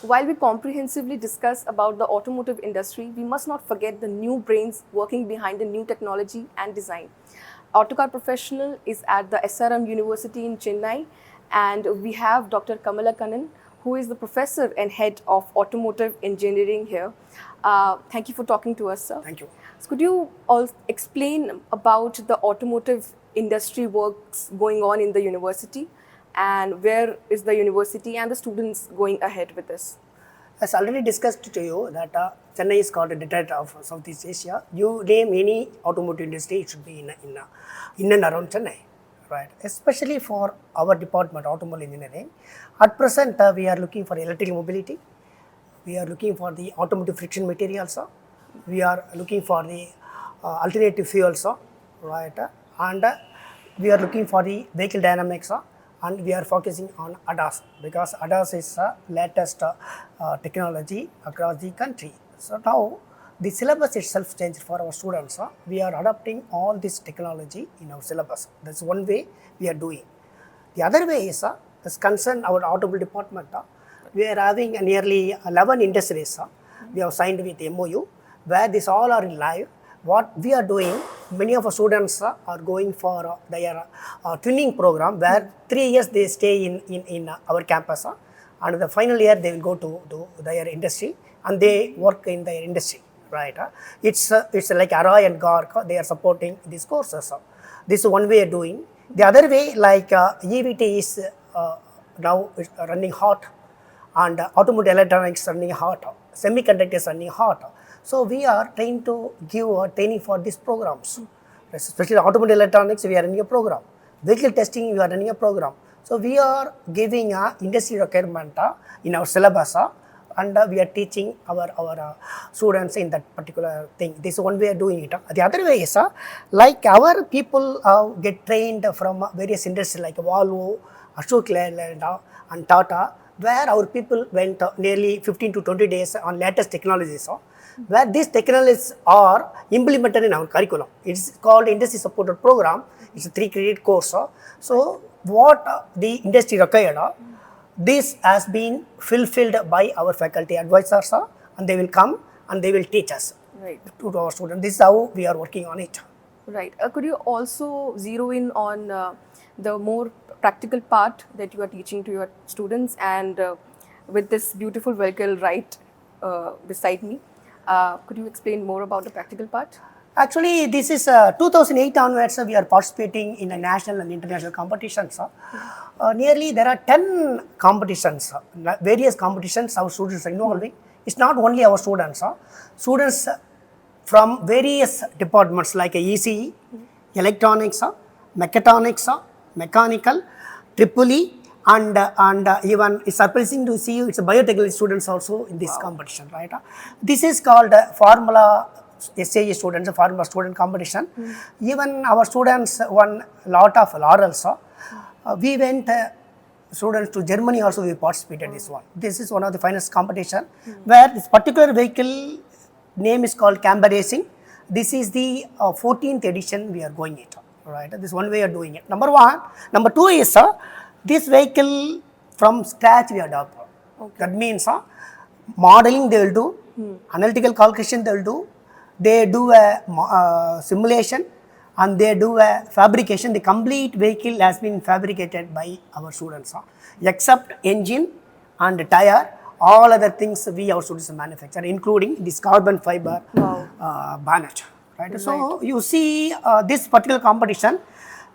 while we comprehensively discuss about the automotive industry, we must not forget the new brains working behind the new technology and design. Autocar professional is at the SRM University in Chennai, and we have Dr. Kamalakkannan, who is the professor and head of automotive engineering here. Thank you for talking to us, sir. Thank you. So could you all explain about the automotive industry works going on in the university, and where is the university and the students going ahead with this? As already discussed to you that Chennai is called the Detroit of Southeast Asia. You name any automotive industry, it should be in and around Chennai, right? Especially for our department, automotive engineering. At present, we are looking for electrical mobility. We are looking for the automotive friction materials. We are looking for the alternative fuels, right? And we are looking for the vehicle dynamics. And we are focusing on ADAS because ADAS is the latest technology across the country. So now the syllabus itself changed for our students. We are adopting all this technology in our syllabus. That's one way we are doing. The other way is concerned our automobile department. We are having nearly 11 industries. We have signed with MOU where these all are in live. What we are doing, many of our students are going for their twinning program where 3 years they stay in our campus and the final year they will go to their industry and they work in their industry, right? It's like Aroy and Gork, they are supporting these courses. This is one way of doing. The other way, like EVT is now running hot and automotive electronics running hot, semiconductors running hot. So we are trying to give training for these programs, especially automotive electronics. We are running a program. Vehicle testing, we are running a program. So we are giving industry requirement in our syllabus, and we are teaching our students in that particular thing. This is one way of doing it. The other way is like our people get trained from various industries like Volvo, Ashok Leyland, and Tata, where our people went nearly 15 to 20 days on latest technologies. Where these technologies are implemented in our curriculum. It's called industry supported program. It's a 3-credit course. So what the industry required, this has been fulfilled by our faculty advisors, and they will come and they will teach us to our students. This is how we are working on it. Right. Could you also zero in on the more practical part that you are teaching to your students, and with this beautiful vehicle right beside me? Could you explain more about the practical part? Actually, this is 2008 onwards, we are participating in a national and international competitions. Nearly there are 10 competitions, various competitions our students are involving. It's not only our students, students from various departments like ECE, electronics, mechatronics, mechanical, EEE, and even it's surprising to see it's a biotechnology students also in this competition, right? This is called Formula SAE students, Formula student competition. Even our students won lot of laurels. We went students to Germany also, we participated this one. This is one of the finest competition where this particular vehicle name is called Camber Racing. This is the 14th edition we are going it, right? This is one way of doing it. Number one. Number two is this vehicle from scratch we adopt. That means modeling they will do, analytical calculation they will do, they do a simulation, and they do a fabrication. The complete vehicle has been fabricated by our students, except engine and tire. All other things we our students manufacture, including this carbon fiber bonnet. Right? So you see this particular competition.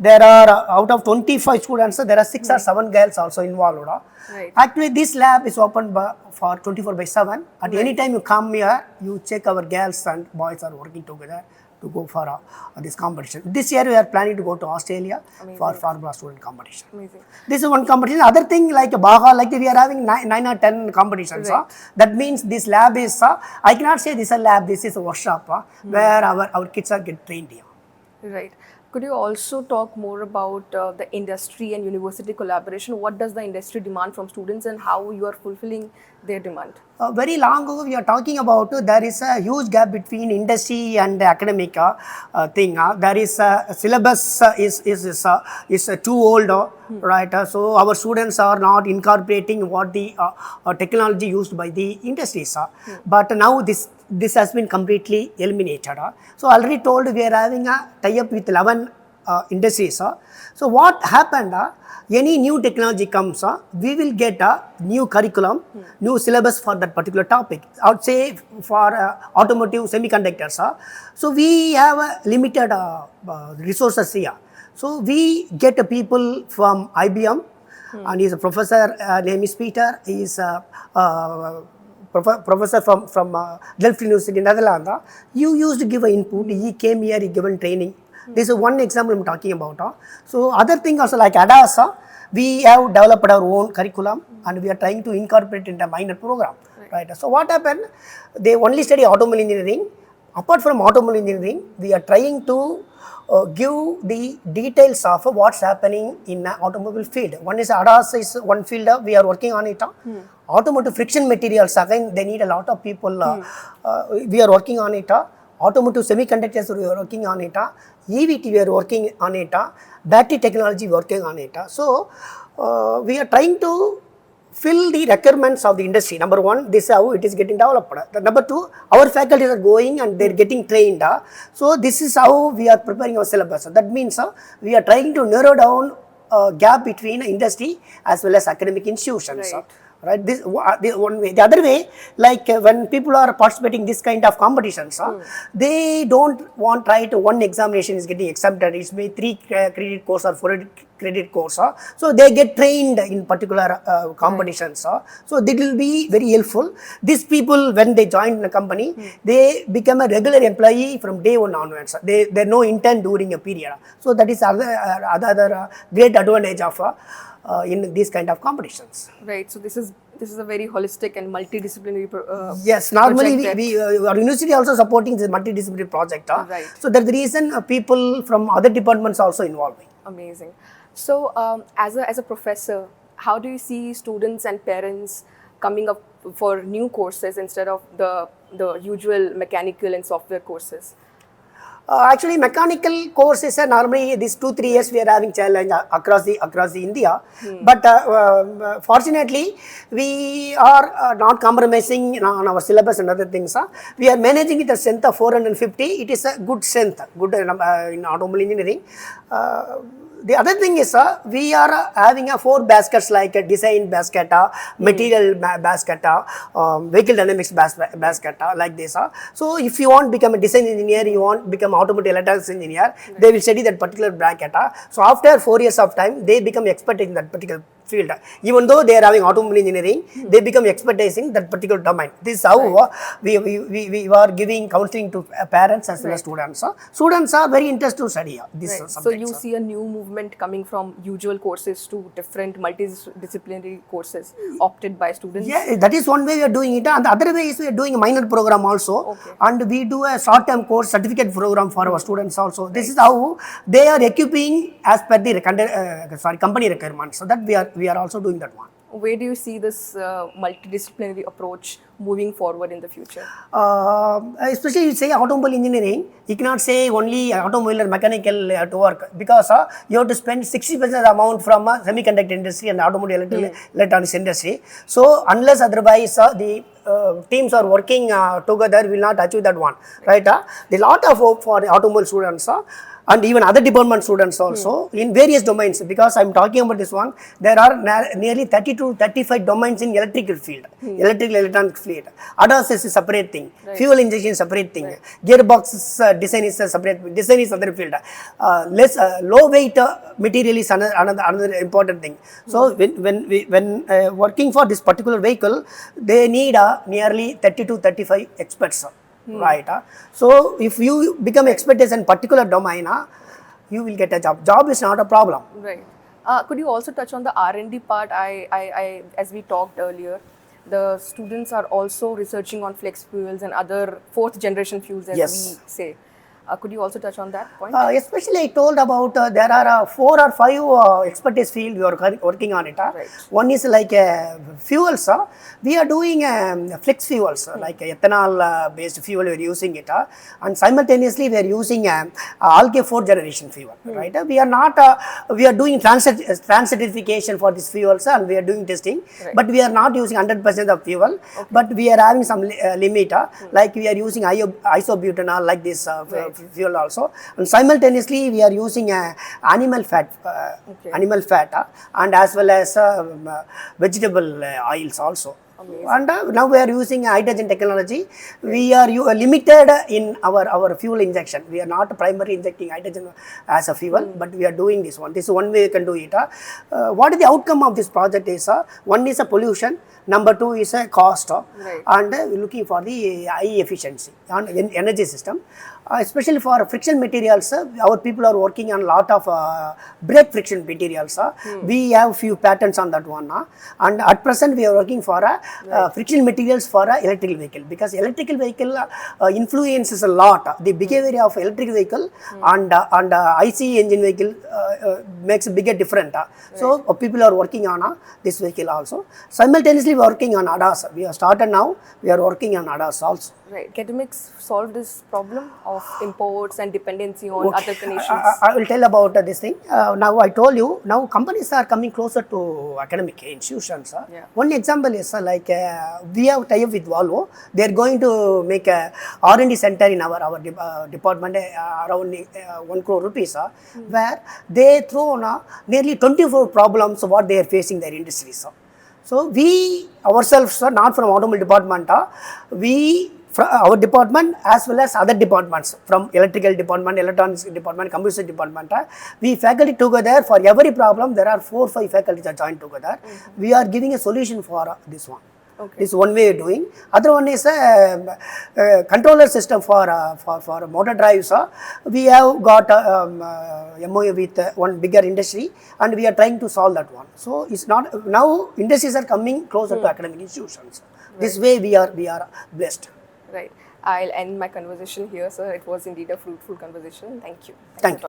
There are out of 25 students, there are 6 or 7 girls also involved. Right. Actually, this lab is open for 24/7. At any time you come here, you check our girls and boys are working together to go for this competition. This year we are planning to go to Australia for Formula student competition. Amazing. This is one competition. Other thing like Baha, like we are having 9 or 10 competitions. That means this lab is, I cannot say this is a lab, this is a workshop where our kids are get trained here. Right. Could you also talk more about the industry and university collaboration? What does the industry demand from students and how you are fulfilling their demand? Very long ago, we are talking about there is a huge gap between industry and the academic thing. There is syllabus is too old, right? So our students are not incorporating what the technology used by the industries. But now this has been completely eliminated. So already told we are having a tie-up with 11 industries. So what happened? Any new technology comes, we will get a new curriculum, new syllabus for that particular topic. I would say for automotive semiconductors. So we have limited resources here. So we get people from IBM, and he's a professor, name is Peter. He is professor from Delft University in Netherlands. You used to give an input. He came here, he given training. This is one example I'm talking about. So other thing also like ADAS, we have developed our own curriculum and we are trying to incorporate it in a minor program. Right. So what happened? They only study automobile engineering. Apart from automobile engineering, we are trying to give the details of what's happening in the automobile field. One is ADAS is one field we are working on it. Automotive friction materials, again, they need a lot of people. We are working on it. Automotive semiconductors we are working on it. EVT we are working on it. Battery technology working on it. So we are trying to fill the requirements of the industry. Number one, this is how it is getting developed. Number two, our faculties are going and they are getting trained. So this is how we are preparing our syllabus. That means we are trying to narrow down a gap between industry as well as academic institutions. Right, this one way. The other way, like when people are participating this kind of competitions, they don't want right one examination is getting accepted. It's maybe 3 credit course or 4 credit course. So they get trained in particular competitions. So that will be very helpful. These people, when they join the company, they become a regular employee from day one onwards. They no intern during a period. So that is other great advantage of in these kind of competitions. Right. So this is a very holistic and multidisciplinary yes, normally our university also supporting this multidisciplinary project. Right. So that's the reason people from other departments also involving. Amazing. So as a professor, how do you see students and parents coming up for new courses instead of the usual mechanical and software courses? Actually, mechanical courses are normally these 2-3 years we are having challenge across the India. But fortunately, we are not compromising on our syllabus and other things. We are managing with a strength of 450. It is a good strength, good in automobile engineering. The other thing is we are having a 4 baskets like a design basket, material basket, vehicle dynamics basket like this. So if you want to become a design engineer, you want to become automotive electronics engineer, they will study that particular bracket. So after 4 years of time, they become expert in that particular field. Even though they are having automobile engineering, they become expertise in that particular domain. This is how we are giving counseling to parents as well as students. Students are very interested to study this subject. So you see a new movement coming from usual courses to different multidisciplinary courses opted by students? Yeah, that is one way we are doing it. And the other way is we are doing a minor program also. And we do a short-term course certificate program for our students also. This is how they are equipping as per the company requirements. So that we are also doing that one. Where do you see this multidisciplinary approach moving forward in the future? Especially you say automobile engineering, you cannot say only automobile or mechanical to work, because you have to spend 60% of the amount from semiconductor industry and automotive electronics industry. So unless otherwise the teams are working together, will not achieve that one, right? There is a lot of hope for the automobile students. And even other department students also in various domains, because I am talking about this one, there are nearly 30 to 35 domains in electrical field, electrical electronic field. ADAS is a separate thing, fuel injection is a separate thing, gearbox design is a separate, design is other field, low weight material is another important thing. So when working for this particular vehicle, they need nearly 30 to 35 experts. Right. So if you become expert in particular domain, you will get a job. Job is not a problem. Right. Could you also touch on the R&D part? I as we talked earlier, the students are also researching on flex fuels and other 4th generation fuels, as we say. Could you also touch on that point? Especially I told about there are 4 or 5 expertise field we are working on it. Right. One is like fuels. We are doing flex fuels like ethanol based fuel we are using it. And simultaneously we are using algae 4th generation fuel. Right. We are not we are doing transidification for these fuels and we are doing testing. Right. But we are not using 100% of fuel. Okay. But we are having some limit. Like we are using isobutanol like this Right. fuel also, and simultaneously we are using animal fat, Okay. And as well as vegetable oils also. Amazing. And now we are using hydrogen technology. We are limited in our fuel injection. We are not primarily injecting hydrogen as a fuel, but we are doing this one. This is one way you can do it. What is the outcome of this project is, one is a pollution, number 2 is a cost, Right. and looking for the high efficiency on energy system. Especially for friction materials, our people are working on a lot of brake friction materials. We have few patents on that one. And at present we are working for friction materials for electrical vehicle, because electrical vehicle influences a lot the behavior of electric vehicle, and IC engine vehicle makes a bigger difference. So people are working on this vehicle also. Simultaneously we are working on ADAS. We have started now, we are working on ADAS also. Right. Academics solve this problem of imports and dependency on other nations. I will tell about this thing. Now I told you, now companies are coming closer to academic institutions. Yeah. One example is like we have tie-up with Volvo. They are going to make a R&D center in our department around 1 crore rupees, where they throw on nearly 24 problems what they are facing their industries. So we ourselves, not from automobile department, our department as well as other departments from electrical department, electronics department, computer department, we faculty together for every problem. There are 4 or 5 faculties are joined together. We are giving a solution for this one. Okay. This is one way of doing. Other one is a controller system for motor drives. We have got MOU with one bigger industry, and we are trying to solve that one. So it's not now industries are coming closer to academic institutions. Right. This way we are blessed. Right. I'll end my conversation here, sir. It was indeed a fruitful conversation. Thank you. Thank you.